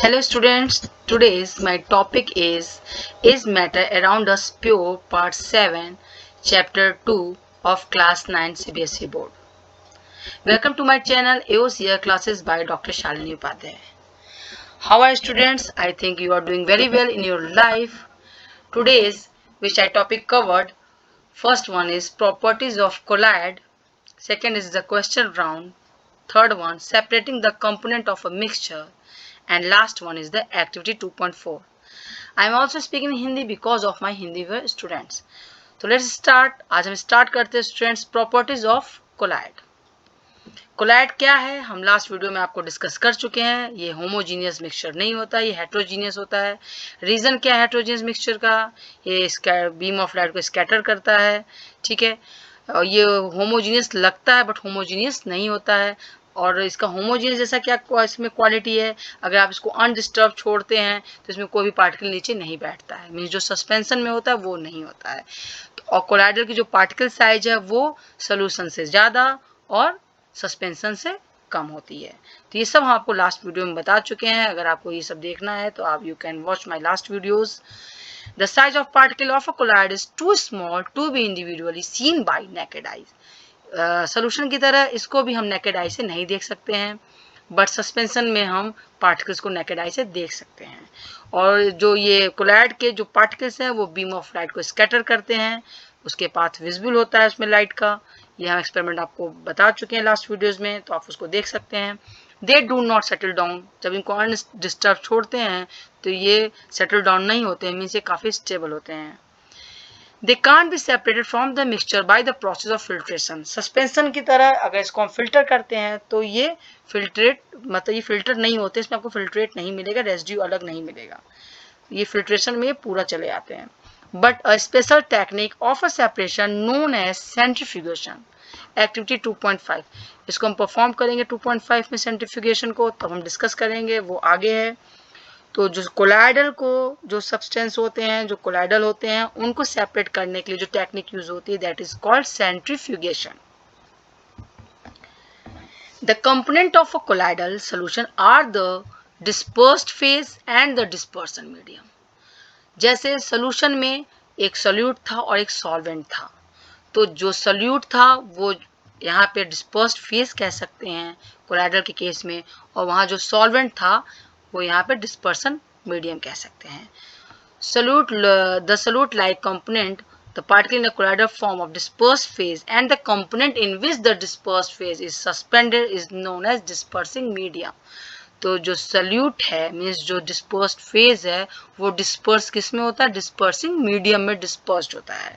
Hello students, today's my topic is matter around us pure part 7 chapter 2 of class 9 CBSE board. Welcome to my channel AOS Year Classes by Dr. Shalini Upadhyay. How are students? I think you are doing very well in your life. Today's which I topic covered, first one is properties of colloid, second is the question round, third one separating the component of a mixture, and last one is the activity 2.4. I am also speaking Hindi because of my Hindi students. तो let's start. आज हम start करते हैं students properties of colloid. Colloid क्या है हम last video में आपको डिस्कस कर चुके हैं. ये होमोजीनियस मिक्सचर नहीं होता, ये हेट्रोजीनियस होता है. रीजन क्या है हेट्रोजीनियस मिक्सचर का? ये बीम ऑफ लाइट को स्कैटर करता है. ठीक है, और ये होमोजीनियस लगता है बट होमोजीनियस नहीं होता है. और इसका होमोजीनियस जैसा क्या इसमें क्वालिटी है, अगर आप इसको अनडिस्टर्ब छोड़ते हैं तो इसमें कोई भी पार्टिकल नीचे नहीं बैठता है. मीन्स जो सस्पेंशन में होता है वो नहीं होता है. और कोलाइडल की जो पार्टिकल साइज है वो सोल्यूशन से ज़्यादा और सस्पेंशन से कम होती है. तो ये सब हम आपको लास्ट वीडियो में बता चुके हैं. अगर आपको ये सब देखना है तो आप you can watch my last videos. The size of particle of a colloid is too small to be individually seen by naked eyes. Solution की तरह इसको भी हम नेकेड आई से नहीं देख सकते हैं, बट सस्पेंशन में हम पार्टिकल्स को नेकेड आई से देख सकते हैं. और जो ये कोलाइड के जो पार्टिकल्स हैं वो बीम ऑफ लाइट को स्कैटर करते हैं, उसके पाथ विजिबल होता है उसमें लाइट का. ये हम एक्सपेरिमेंट आपको बता चुके हैं लास्ट वीडियोस में, तो आप उसको देख सकते हैं. They do not settle down. जब इनको अनडिस्टर्ब छोड़ते हैं तो ये सेटल डाउन नहीं होते हैं, मीन्स ये काफ़ी स्टेबल होते हैं. They can't be separated from the mixture by the process of filtration. Suspension की तरह अगर इसको हम फिल्टर करते हैं तो ये फिल्ट्रेट मतलब ये फिल्टर नहीं होते, इसमें आपको फिल्ट्रेट नहीं मिलेगा, रेजिड्यू अलग नहीं मिलेगा. ये फिल्ट्रेशन में पूरा चले आते हैं. But a special technique of a separation known as centrifugation, activity 2.5. इसको हम परफॉर्म करेंगे 2.5 में सेंट्रीफ्यूगेशन को, तब हम डिस्कस करेंगे, वो आगे है. तो जो कोलाइडल को जो सब्सटेंस होते हैं जो कोलाइडल होते हैं उनको सेपरेट करने के लिए जो टेक्निक यूज होती है that is called centrifugation. The component of a colloidal solution are the dispersed phase and the dispersion medium. जैसे सॉल्यूशन में एक सोल्यूट था और एक सॉल्वेंट था, तो जो सोल्यूट था वो यहाँ पे डिस्पर्स्ड फेज कह सकते हैं कोलाइडल के केस में, और वहाँ जो सॉल्वेंट था वो यहाँ पे डिस्पर्सन मीडियम कह सकते हैं. The solute like component the particle in a colloidal form of dispersed phase and the component in which the dispersed phase is suspended is known as dispersing medium. तो जो salute है means जो dispersed phase है वो disperse किस में होता है? डिस्पर्सिंग मीडियम में डिस्पर्स्ड होता है.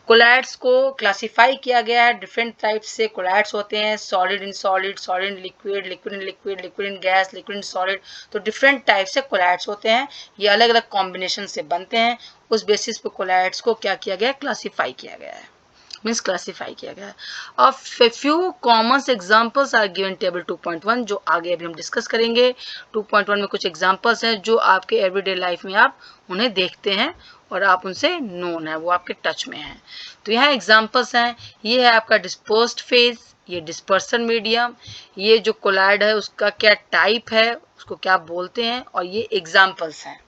कोलाइड्स को क्लासिफाई किया गया है डिफरेंट टाइप्स से. कोलाइड्स होते हैं solid in solid, solid in liquid, liquid in liquid, liquid in gas, liquid in solid. तो डिफरेंट टाइप से कोलाइड्स होते हैं. ये अलग अलग कॉम्बिनेशन से बनते हैं. उस बेसिस पे कोलाइड्स को क्या किया गया है? क्लासिफाई किया गया है, मीन्स क्लासिफाई किया गया है. अब few common examples are given table 2.1 जो आगे अभी हम डिस्कस करेंगे. 2.1 में कुछ एग्जांपल्स हैं जो आपके एवरीडे लाइफ में आप उन्हें देखते हैं और आप उनसे नोन है, वो आपके टच में है. तो यहाँ एग्जांपल्स हैं. ये है आपका डिस्पर्स्ड फेज, ये डिस्पर्सन मीडियम, ये जो कोलाइड है उसका क्या टाइप है, उसको क्या बोलते हैं, और ये एग्जांपल्स हैं.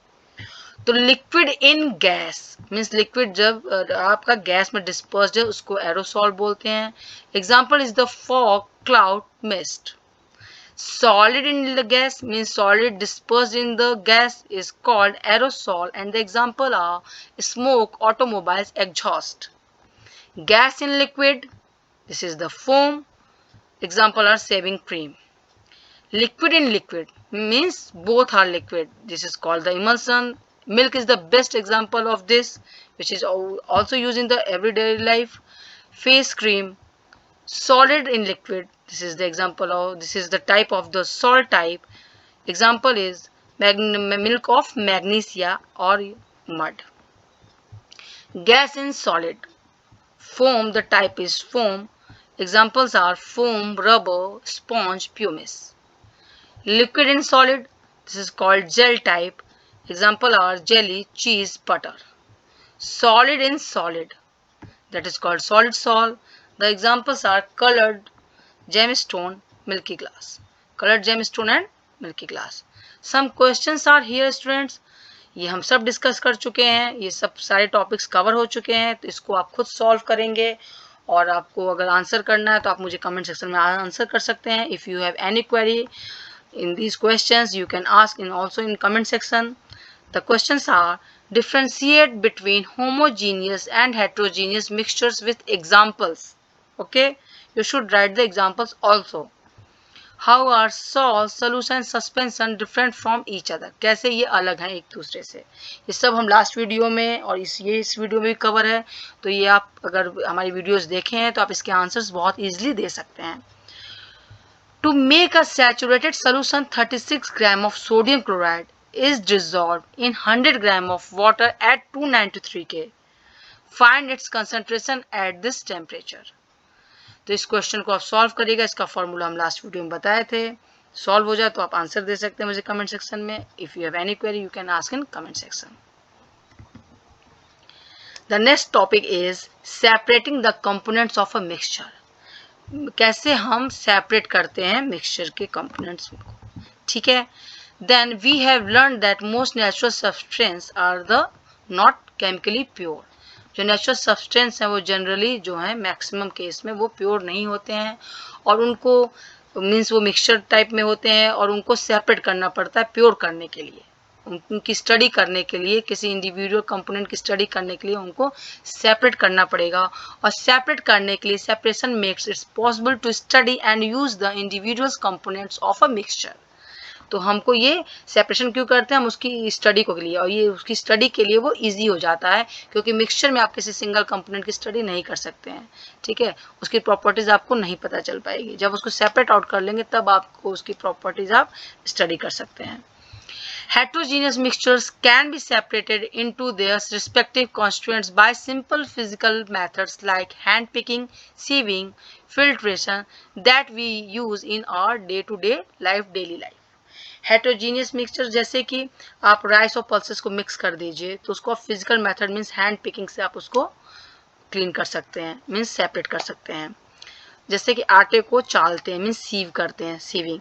तो liquid in gas means liquid जब आपका गैस में डिस्पर्स्ड है उसको एरोसॉल बोलते हैं. Example is the fog, cloud, mist. Solid in the gas means solid dispersed in the gas is called aerosol, and the example are smoke, automobiles, exhaust. Gas in liquid, this is the foam. Example are shaving cream. Liquid in liquid means both are liquid. This is called the emulsion. Milk is the best example of this, which is also used in the everyday life. Face cream, solid in liquid. This is the example of, this is the type of the salt type. Example is milk of magnesia or mud. Gas in solid. Foam, the type is foam. Examples are foam, rubber, sponge, pumice. Liquid in solid, this is called gel type. Example are jelly, cheese, butter. Solid in solid, that is called solid sol. The examples are colored gemstone, milky glass. Colored gemstone and milky glass. Some questions are here students. ये हम सब discuss कर चुके हैं, ये सब सारे topics cover हो चुके हैं, तो इसको आप खुद सॉल्व करेंगे। और आपको अगर आंसर करना है तो आप मुझे कमेंट सेक्शन में आंसर कर सकते हैं। If you have any query in these questions you can ask also in comment section. The questions are: differentiate between homogeneous and heterogeneous mixtures with examples. Okay, you should write the examples also. How are salt, solution, suspension different from each other? कैसे ये अलग हैं एक दूसरे से? ये सब हम लास्ट वीडियो में और इस वीडियो में भी कवर है, तो ये आप अगर हमारी वीडियोस देखे हैं तो आप इसके आंसर्स बहुत इजीली दे सकते हैं। To make a saturated solution, 36 gram of sodium chloride is dissolved in 100 gram of water at 293 K. Find its concentration at this temperature. तो इस क्वेश्चन को आप सॉल्व करिएगा। इसका फॉर्मूला हम लास्ट वीडियो में बताए थे। सॉल्व हो जाए तो आप आंसर दे सकते हैं मुझे कमेंट सेक्शन में। If you have any query you can ask in comment section. The next topic is separating the components of a mixture. कैसे हम सेपरेट करते हैं मिक्सचर के कंपोनेंट्स को, ठीक है। Then we have learn that most natural substance are the not chemically pure. जो natural substance हैं वो जनरली जो है मैक्सिमम केस में वो प्योर नहीं होते हैं, और उनको मीन्स वो मिक्सचर टाइप में होते हैं और उनको सेपरेट करना पड़ता है प्योर करने के लिए। उनकी स्टडी करने के लिए, किसी इंडिविजुअल कंपोनेंट की स्टडी करने के लिए उनको सेपरेट करना पड़ेगा। और सेपरेट करने के लिए separation makes its possible to study and use the individual components of a mixture. तो हमको ये सेपरेशन क्यों करते हैं? हम उसकी स्टडी को लिए, और ये उसकी स्टडी के लिए वो इजी हो जाता है, क्योंकि मिक्सचर में आप किसी सिंगल कंपोनेंट की स्टडी नहीं कर सकते हैं, ठीक है। उसकी प्रॉपर्टीज आपको नहीं पता चल पाएगी। जब उसको सेपरेट आउट कर लेंगे तब आपको उसकी प्रॉपर्टीज आप स्टडी कर सकते हैं। Heterogeneous mixtures can be separated into their respective constituents by simple physical methods like hand picking, sieving, filtration that we use in our day-to-day life, daily life. Heterogeneous mixture जैसे कि आप rice और pulses को mix कर दीजिए, तो उसको आप physical method means hand picking से आप उसको क्लीन कर सकते हैं, मीन्स सेपरेट कर सकते हैं। जैसे कि आटे को चालते हैं मीन्स सीव करते हैं, सीविंग,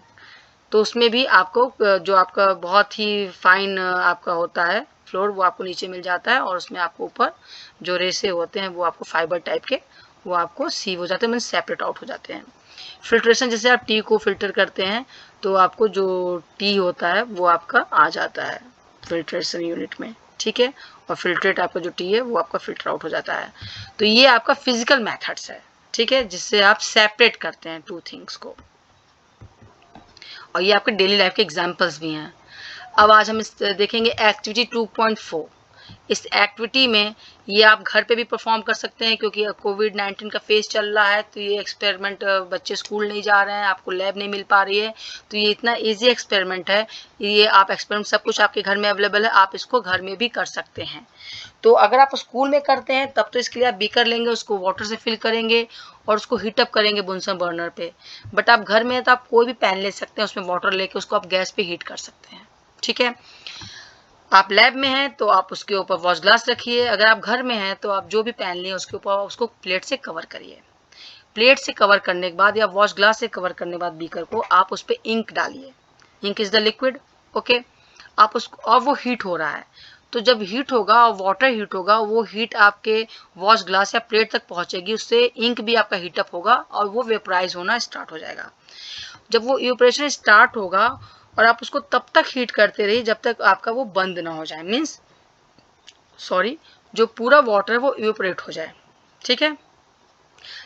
तो उसमें भी आपको जो आपका बहुत ही फाइन आपका होता है फ्लोर वो आपको नीचे मिल जाता है, और उसमें आपको ऊपर जो रेसे होते हैं वो आपको फाइबर टाइप के वो आपको सीव हो जाते हैं, मीन्स सेपरेट आउट हो जाते हैं। फिल्ट्रेशन जैसे आप टी को फिल्टर करते हैं तो आपको जो टी होता है वो आपका आ जाता है फिल्ट्रेशन यूनिट में, ठीक है, और फिल्ट्रेट आपका जो टी है वो आपका फिल्टर आउट हो जाता है। तो ये आपका फिजिकल मैथड्स है, ठीक है, जिससे आप सेपरेट करते हैं टू थिंग्स को, और ये आपके डेली लाइफ के एग्जाम्पल्स भी हैं। अब आज हम देखेंगे एक्टिविटी 2.4। इस एक्टिविटी में ये आप घर पे भी परफॉर्म कर सकते हैं, क्योंकि कोविड-19 का फेज चल रहा है, तो ये एक्सपेरिमेंट बच्चे स्कूल नहीं जा रहे हैं, आपको लैब नहीं मिल पा रही है, तो ये इतना इजी एक्सपेरिमेंट है, ये आप एक्सपेरिमेंट सब कुछ आपके घर में अवेलेबल है, आप इसको घर में भी कर सकते हैं। तो अगर आप स्कूल में करते हैं तब तो इसके लिए आप बीकर लेंगे, उसको वाटर से फिल करेंगे और उसको हीटअप करेंगे बुनसन बर्नर पे। बट आप घर में है तो आप कोई भी पैन ले सकते हैं, उसमें वाटर लेके उसको आप गैस पे हीट कर सकते हैं, ठीक है। आप लैब में हैं तो आप उसके ऊपर वॉश ग्लास रखिए, अगर आप घर में हैं तो आप जो भी पैन लिए उसके ऊपर उसको प्लेट से कवर करिए। प्लेट से कवर करने के बाद या वॉश ग्लास से कवर करने के बाद बीकर को आप उस पर इंक डालिए। Ink is the liquid, okay. आप उसको, और वो हीट हो रहा है, तो जब हीट होगा और वाटर हीट होगा, वो हीट आपके वॉश ग्लास या प्लेट तक पहुंचेगी, उससे इंक भी आपका हीटअप होगा और वो वेपराइज होना स्टार्ट हो जाएगा। जब वो इवेपोरेशन स्टार्ट होगा और आप उसको तब तक हीट करते रहिए जब तक आपका वो बंद ना हो जाए, मीन्स जो पूरा वाटर है वो इवेपोरेट हो जाए, ठीक है।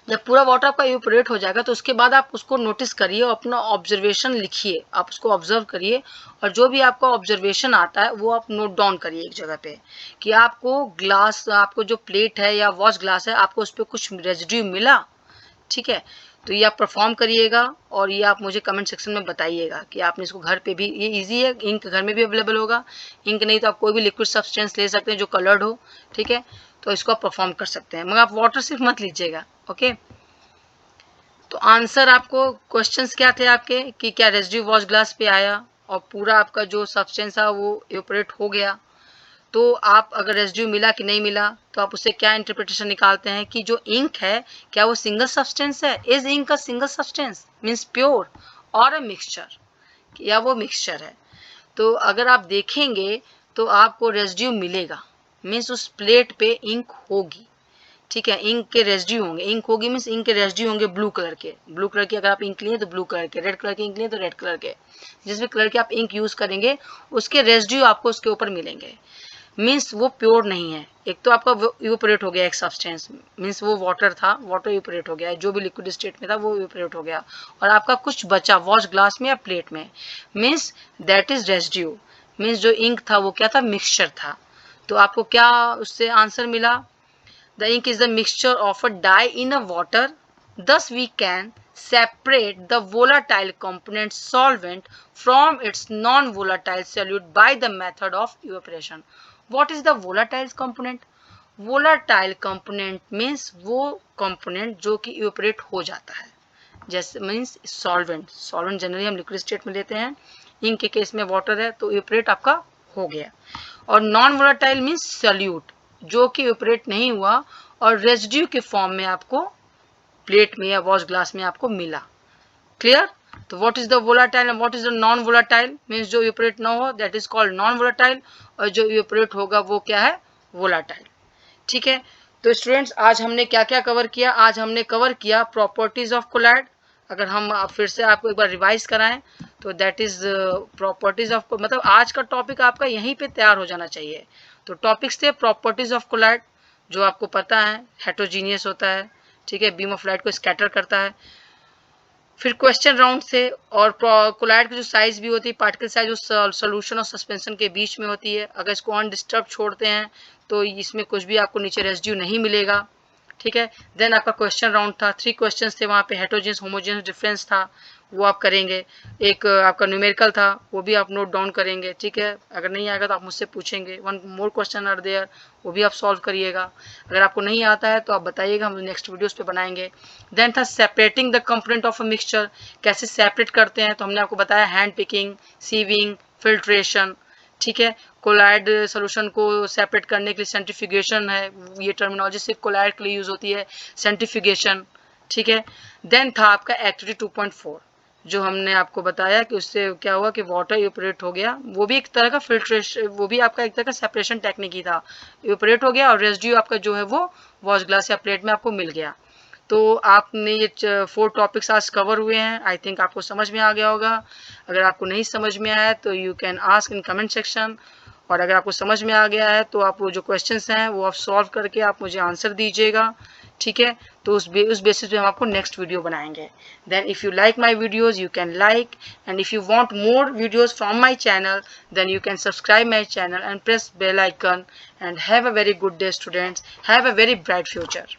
जब पूरा वाटर आपका इवेपोरेट हो जाएगा तो उसके बाद आप उसको नोटिस करिए और अपना ऑब्जर्वेशन लिखिए, आप उसको ऑब्जर्व करिए, और जो भी आपका ऑब्जर्वेशन आता है वो आप नोट डाउन करिए एक जगह पे, कि आपको ग्लास, आपको जो प्लेट है या वॉश ग्लास है, आपको उस पर कुछ रेजिड्यू मिला, ठीक है। तो ये आप परफॉर्म करिएगा और ये आप मुझे कमेंट सेक्शन में बताइएगा कि आपने इसको घर पे भी, ये इजी है, इंक घर में भी अवेलेबल होगा। इंक नहीं तो आप कोई भी लिक्विड सब्सटेंस ले सकते हैं जो कलर्ड हो, ठीक है, तो इसको आप परफॉर्म कर सकते हैं, मगर आप वाटर सिर्फ मत लीजिएगा, ओके। तो आंसर आपको, क्वेश्चंस क्या थे आपके कि क्या रेजिड्यू वॉश ग्लास पे आया और पूरा आपका जो सब्सटेंस था वो इवेपोरेट हो गया, तो आप अगर रेजिड्यू मिला कि नहीं मिला तो आप उससे क्या इंटरप्रिटेशन निकालते हैं कि जो इंक है क्या वो सिंगल सब्सटेंस है, is ink a single substance means pure और अ मिक्सचर, या वो मिक्सचर है। तो अगर आप देखेंगे तो आपको रेजिड्यू मिलेगा, मीन्स उस प्लेट पे इंक होगी, ठीक है, इंक के रेजिड्यू होंगे, इंक होगी मीन्स इंक के रेजिड्यू होंगे ब्लू कलर के, ब्लू कलर की अगर आप इंक लिए तो ब्लू कलर के, रेड कलर की इंक लिए तो रेड कलर के, जिस भी कलर के आप इंक यूज करेंगे उसके रेजिड्यू आपको उसके ऊपर मिलेंगे, मीन्स वो प्योर नहीं है। एक तो आपका इवेपोरेट हो गया एक सब्सटेंस, मीन्स वो वाटर था, वाटर इवेपोरेट हो गया, जो भी लिक्विड स्टेट में था वो इवेपोरेट हो गया, और आपका कुछ बचा वॉश ग्लास में या प्लेट में, means that is residue, means जो इंक था वो क्या था, मिक्सचर था। तो आपको क्या उससे आंसर मिला, the ink is the mixture of a dye in a water, thus we can separate the volatile component solvent from its non-volatile solute by the method of evaporation. What is the volatile component? Volatile component means वो component जो कि evaporate हो जाता है, जैसे means solvent, solvent generally हम liquid state में लेते हैं, इंक के केस में वाटर है तो इवेपोरेट आपका हो गया, और नॉन वोलाटाइल मीन्स सॉल्यूट जो कि इवेपोरेट नहीं हुआ और रेजिड्यू के फॉर्म में आपको प्लेट में या वॉश ग्लास में आपको मिला। क्लियर? तो what is the volatile and what is the non volatile, means जो इवेपोरेट ना हो that is called non volatile, और जो इवेपोरेट होगा वो क्या है, वोलाटाइल। ठीक है, तो स्टूडेंट्स आज हमने क्या क्या कवर किया, आज हमने कवर किया प्रॉपर्टीज ऑफ कोलाइड। अगर हम फिर से आपको एक बार रिवाइज कराएं तो दैट इज प्रॉपर्टीज ऑफ, मतलब आज का टॉपिक आपका यहीं पे तैयार हो जाना चाहिए। तो टॉपिक्स थे प्रॉपर्टीज ऑफ कोलाइड, जो आपको पता है हेटेरोजीनियस होता है, ठीक है, बीम ऑफ लाइट को स्कैटर करता है। फिर क्वेश्चन राउंड थे, और कोलाइड की जो साइज भी होती है, पार्टिकल साइज जो सोल्यूशन और सस्पेंशन के बीच में होती है, अगर इसको अनडिस्टर्ब छोड़ते हैं तो इसमें कुछ भी आपको नीचे रेजिड्यू नहीं मिलेगा। ठीक है, देन आपका क्वेश्चन राउंड था, 3 क्वेश्चंस थे वहाँ पे, हेटेरोजेनियस होमोजेनियस डिफरेंस था वो आप करेंगे, एक आपका न्यूमेरिकल था वो भी आप नोट डाउन करेंगे। ठीक है, अगर नहीं आएगा तो आप मुझसे पूछेंगे, 1 मोर क्वेश्चन आर देयर, वो भी आप सॉल्व करिएगा। अगर आपको नहीं आता है तो आप बताइएगा, हम नेक्स्ट वीडियोस पे बनाएंगे। देन था separating the component of a mixture, कैसे सेपरेट करते हैं, तो हमने आपको बताया हैंड पिकिंग, सीविंग, फिल्ट्रेशन। ठीक है, कोलाइड सोल्यूशन को सेपरेट करने के लिए सेंट्रीफ्यूगेशन है, ये टर्मिनोलॉजी सिर्फ कोलाइड के लिए यूज होती है, सेंट्रीफ्यूगेशन। ठीक है, देन था आपका एक्टिविटी 2.4, जो हमने आपको बताया कि उससे क्या हुआ कि वाटर इवेपोरेट हो गया, वो भी एक तरह का फिल्ट्रेशन, वो भी आपका एक तरह का सेपरेशन टेक्निक ही था, इवेपोरेट हो गया और रेजिड्यू आपका जो है वो वॉश ग्लास या प्लेट में आपको मिल गया। तो आपने ये 4 टॉपिक्स आज कवर हुए हैं, आई थिंक आपको समझ में आ गया होगा। अगर आपको नहीं समझ में आया तो you can ask in comment section, और अगर आपको समझ में आ गया है तो आप वो जो क्वेश्चंस हैं वो आप सॉल्व करके आप मुझे आंसर दीजिएगा। ठीक है, तो उस बेसिस पे हम आपको नेक्स्ट वीडियो बनाएंगे। Then if you like my videos you can like, and if you want more videos from my channel then you can subscribe my channel and press bell icon, and have a very good day students, have a very bright future.